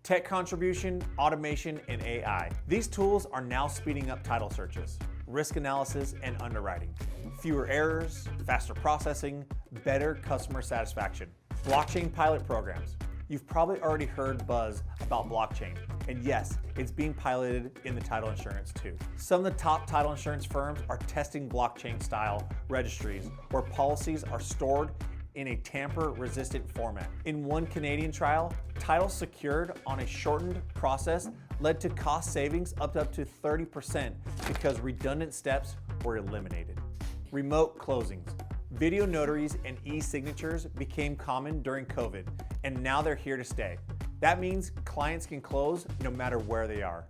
Tech contribution, automation, and AI. These tools are now speeding up title searches, risk analysis, and underwriting. Fewer errors, faster processing, better customer satisfaction. Blockchain pilot programs. You've probably already heard buzz about blockchain, and yes, it's being piloted in the title insurance too. Some of the top title insurance firms are testing blockchain-style registries where policies are stored in a tamper-resistant format. In one Canadian trial, titles secured on a shortened process led to cost savings up to 30% because redundant steps were eliminated. Remote closings. Video notaries and e-signatures became common during COVID, and now they're here to stay. That means clients can close no matter where they are.